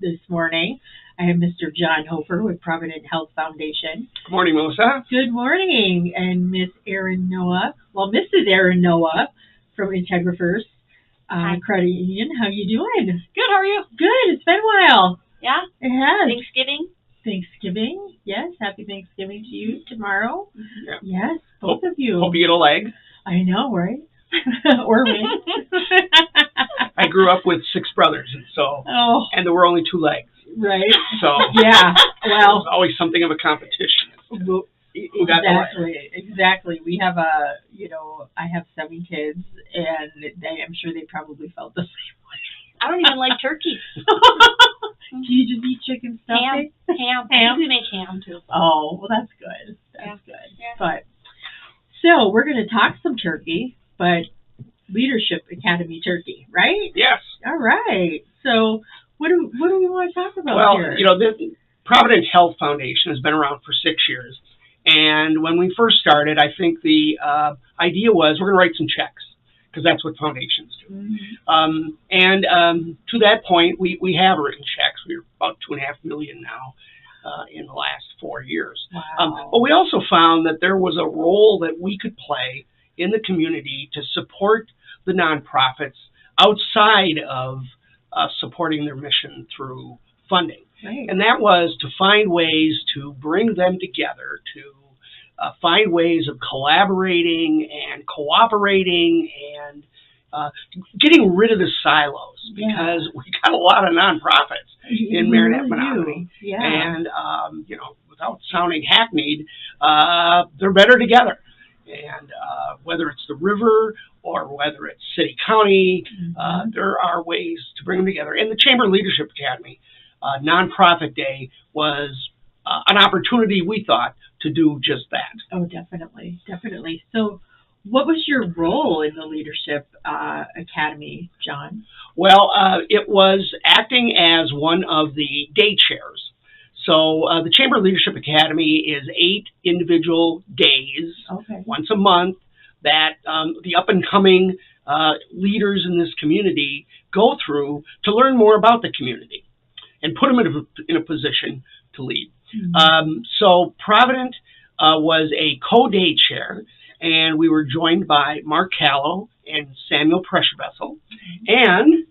this morning. I have Mr. John Hofer with Provident Health Foundation. Good morning, Melissa. Good morning. And Miss Erin Noah, Mrs. Erin Noah from Integra First Credit Union. How you doing? Good, how are you? Good. It's been a while. Yeah? It has. Thanksgiving? Yes. Happy Thanksgiving to you tomorrow. Yeah. Yes, both of you. Hope you get a leg. I know, right? Or me. I grew up with 6 brothers, and there were only 2 legs. Right. So yeah. Well, it was always something of a competition. Well, Who got the leg? Exactly. We have I have 7 kids, and I'm sure they probably felt the same way. I don't even like turkey. Do you just eat chicken stuffing? Ham. We make ham too. Oh, well, that's good. That's good. Yeah. But so we're going to talk some turkey, but Leadership Academy turkey, right? Yes. All right. So what do we want to talk about here? Well, the Provident Health Foundation has been around for 6 years, and when we first started, I think the idea was we're going to write some checks, because that's what foundations do. Mm-hmm. To that point, we have written checks. We're about $2.5 million now in the last 4 years. Wow. But we also found that there was a role that we could play in the community to support the nonprofits outside of supporting their mission through funding. Right. And that was to find ways to bring them together, to find ways of collaborating and cooperating and getting rid of the silos, because we got a lot of nonprofits in Marinette, Menominee. Yeah. And, without sounding hackneyed, they're better together. And whether it's the river or whether it's city county, there are ways to bring them together. And the Chamber Leadership Academy Nonprofit Day was an opportunity, we thought, to do just that. Oh, definitely. So what was your role in the Leadership Academy, John? Well, it was acting as one of the day chairs. So the Chamber Leadership Academy is 8 individual days, once a month, that the up-and-coming leaders in this community go through to learn more about the community and put them in a position to lead. Mm-hmm. So Provident was a co-day chair, and we were joined by Mark Callow and Samuel Pressurvessel and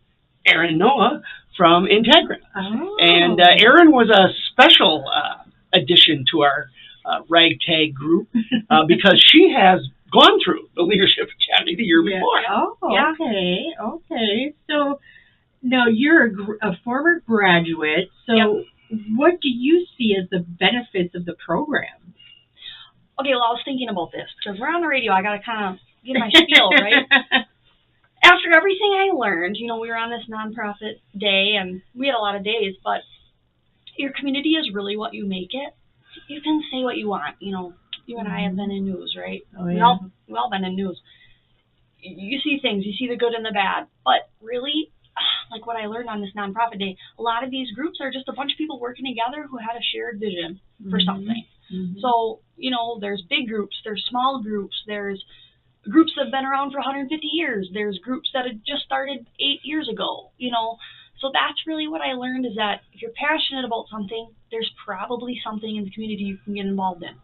Erin Noah from Integra. Oh. And Erin was a special addition to our ragtag group because she has gone through the Leadership Academy the year before. Oh, yeah. Okay. So now you're a former graduate. So what do you see as the benefits of the program? Okay, well, I was thinking about this, because we're on the radio. I got to kind of give my spiel, right? After everything I learned, we were on this nonprofit day, and we had a lot of days, but your community is really what you make it. You can say what you want. You and I have been in news, right? Oh, yeah. We've all been in news. You see things, you see the good and the bad, but really, like what I learned on this nonprofit day, a lot of these groups are just a bunch of people working together who had a shared vision for something. Mm-hmm. So, there's big groups, there's small groups, there's groups that have been around for 150 years, there's groups that had just started 8 years ago, So that's really what I learned, is that if you're passionate about something, there's probably something in the community you can get involved in.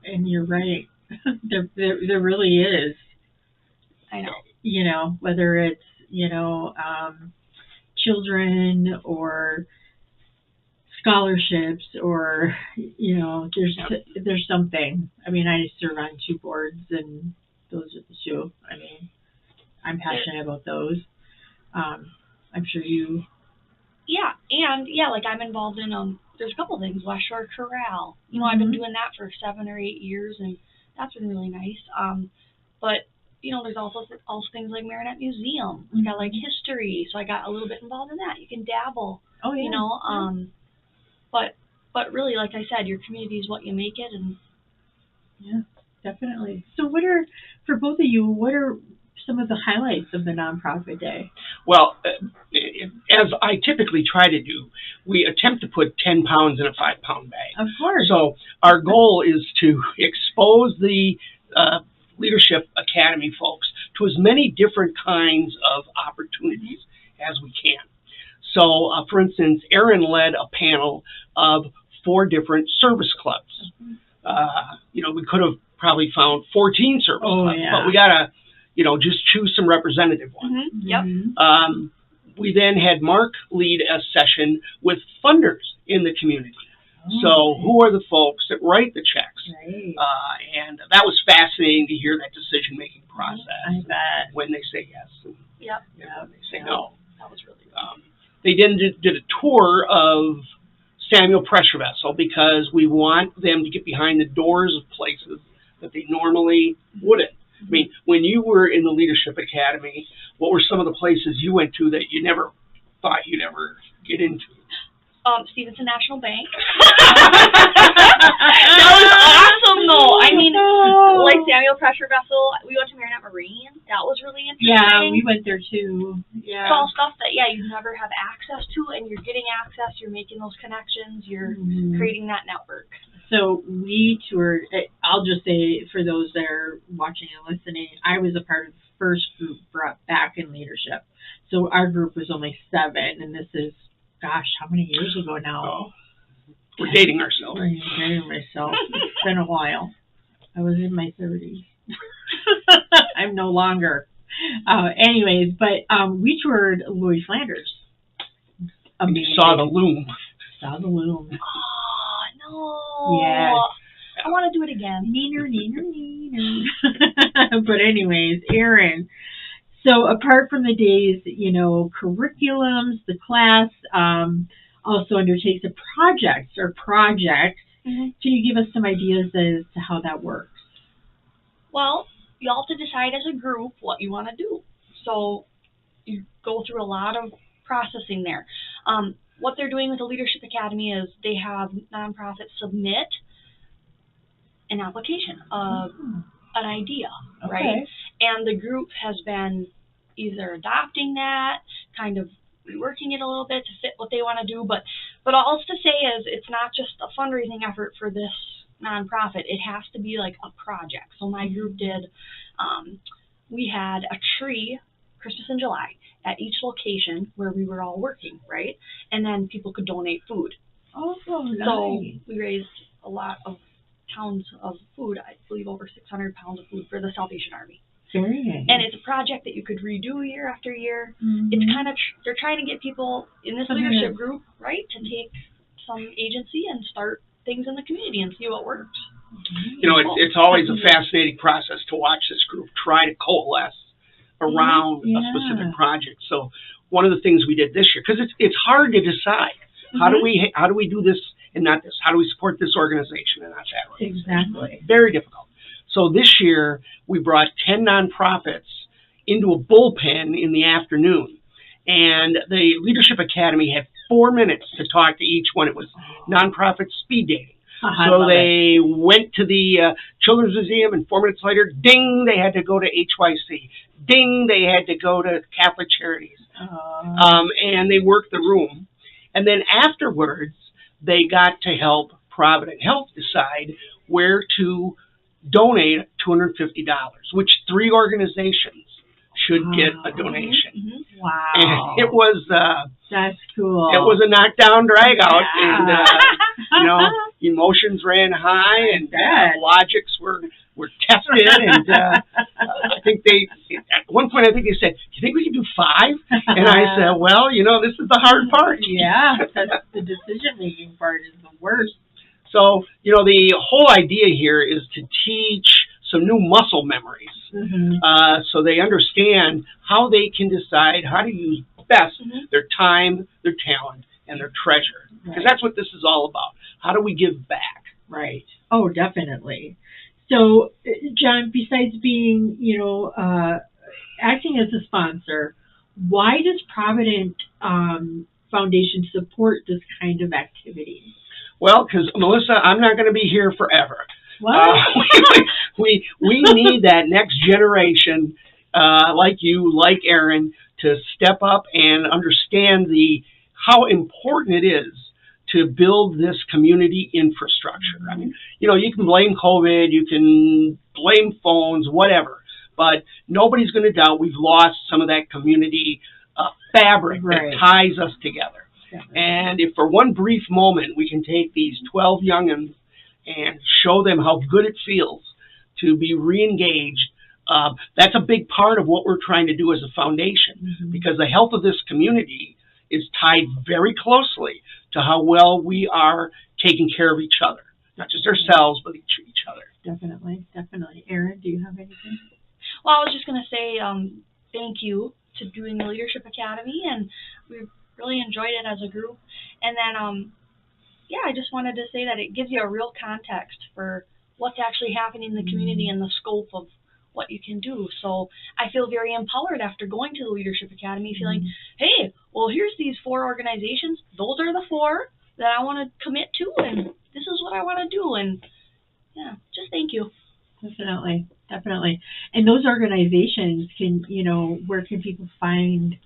And you're right. There really is. I know. Whether it's, children or scholarships or, there's something. I mean, I serve on 2 boards, and those are the 2. I mean, I'm passionate about those. I'm sure you. Yeah, and like I'm involved in there's a couple things. West Shore Corral. I've been doing that for 7 or 8 years, and that's been really nice. But there's also things like Marinette Museum. Like I like history, so I got a little bit involved in that. You can dabble. Oh yeah. But really, like I said, your community is what you make it, and yeah, definitely. So for both of you, what are some of the highlights of the nonprofit day? Well, as I typically try to do, we attempt to put 10 pounds in a 5-pound bag. Of course. So our goal is to expose the Leadership Academy folks to as many different kinds of opportunities as we can. So, for instance, Erin led a panel of 4 different service clubs. We could have probably found 14 service clubs, but we gotta, just choose some representative ones. Yep. We then had Mark lead a session with funders in the community. So who are the folks that write the checks? Right. And that was fascinating to hear that decision-making process. I bet. When they say yes and when they say no. That was really good. They then did a tour of Samuel Pressure Vessel because we want them to get behind the doors of places that they normally wouldn't. I mean, when you were in the Leadership Academy, what were some of the places you went to that you never thought you'd ever get into? Stevenson National Bank. That was awesome, though. I mean, like Samuel Pressure Vessel, we went to Marinette Marine. That was really interesting. Yeah, we went there too. Yeah. It's all stuff that, you never have access to, and you're getting access, you're making those connections, you're creating that network. So we toured, I'll just say for those that are watching and listening, I was a part of the first group brought back in leadership. So our group was only 7, and this is, gosh, how many years ago now? Oh, we're dating ourselves. I'm dating myself. It's been a while. I was in my 30s. I'm no longer. Anyways, but we toured Louis Flanders. And you saw the loom. Saw the loom. Oh, no. Yes. I want to do it again. Neener. But anyways, Erin, so apart from the days, curriculums, the class also undertakes a projects. Can you give us some ideas as to how that works? Well, you all have to decide as a group what you want to do. So you go through a lot of processing there. What they're doing with the Leadership Academy is they have nonprofits submit an application of an idea, right? And the group has been either adopting that, kind of reworking it a little bit to fit what they want to do, but all to say is it's not just a fundraising effort for this nonprofit. It has to be like a project. So my group did, we had a tree, Christmas in July, at each location where we were all working, right? And then people could donate food. Oh, nice. So we raised a lot of pounds of food, I believe over 600 pounds of food for the Salvation Army. Very nice. And it's a project that you could redo year after year. It's kind of, they're trying to get people in this leadership group, right, to take some agency and start things in the community and see what works. It's always a fascinating process to watch this group try to coalesce around a specific project. So one of the things we did this year, because it's hard to decide, how do we do this and not this? How do we support this organization and not that organization? Exactly. Very difficult. So this year, we brought 10 nonprofits into a bullpen in the afternoon. And the Leadership Academy had 4 minutes to talk to each one. It was nonprofit speed dating. So they went to the Children's Museum, and 4 minutes later, ding, they had to go to HYC. Ding, they had to go to Catholic Charities. And they worked the room. And then afterwards, they got to help Provident Health decide where to donate $250, which 3 organizations should get a donation. Wow. And it was that's cool. It was a knockdown drag out, and emotions ran high, and logics were tested, and I think at one point they said, "Do you think we can do 5?" And I said, "Well, this is the hard part." Yeah, because the decision-making part is the worst. So, the whole idea here is to teach some new muscle memories, so they understand how they can decide how to use best their time, their talent, and their treasure. Because that's what this is all about. How do we give back? Right. Oh, definitely. So, John, besides being, acting as a sponsor, why does Provident Foundation support this kind of activity? Well, because, Melissa, I'm not going to be here forever. What? We need that next generation, like you, like Erin, to step up and understand how important it is to build this community infrastructure. I mean, you can blame COVID, you can blame phones, whatever, but nobody's going to doubt we've lost some of that community fabric Right. that ties us together. And if for one brief moment we can take these 12 young'uns and show them how good it feels to be re-engaged, that's a big part of what we're trying to do as a foundation, because the health of this community is tied very closely to how well we are taking care of each other, not just ourselves, but each other. Definitely, definitely. Erin, do you have anything? Well, I was just going to say thank you to doing the Leadership Academy, and we really enjoyed it as a group. And then, yeah, I just wanted to say that it gives you a real context for what's actually happening in the community and the scope of what you can do. So I feel very empowered after going to the Leadership Academy, feeling, hey, well, here's these 4 organizations. Those are the 4 that I want to commit to, and this is what I want to do. And, yeah, just thank you. Definitely, definitely. And those organizations can, where can people find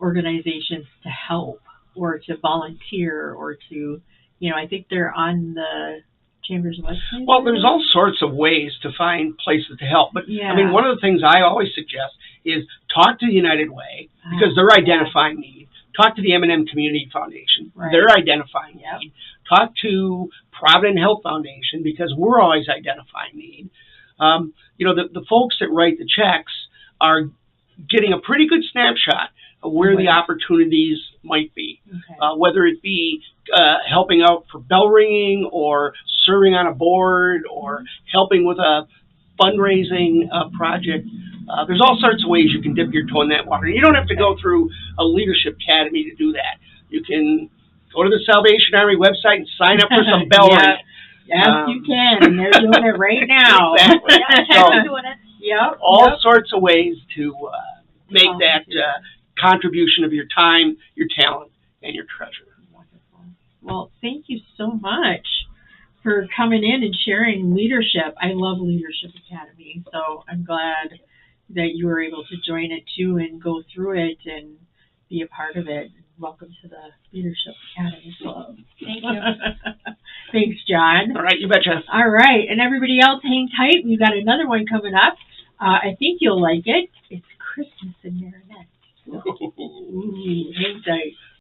organizations to help or to volunteer or to, I think they're on the Chamber's website. Well, there's all sorts of ways to find places to help. But, yeah. I mean, one of the things I always suggest is talk to the United Way, because they're identifying need. Talk to the M&M Community Foundation. Right. They're identifying need. Talk to Provident Health Foundation, because we're always identifying need. The folks that write the checks are getting a pretty good snapshot of where the opportunities might be, whether it be helping out for bell ringing or serving on a board or helping with a fundraising project. There's all sorts of ways you can dip your toe in that water. You don't have to go through a Leadership Academy to do that. You can go to the Salvation Army website and sign up for some bell ringing. Yes, you can, and they're doing it right now. Exactly. Yeah, doing it. Yep. All sorts of ways to make that contribution of your time, your talent, and your treasure. Wonderful. Well, thank you so much for coming in and sharing leadership. I love Leadership Academy, so I'm glad that you were able to join it too and go through it and be a part of it. Welcome to the Leadership Academy Club. Thank you. Thanks, John. All right, you betcha. All right, and everybody else, hang tight. We've got another one coming up. I think you'll like it. It's Christmas in Marinette. So, hang tight.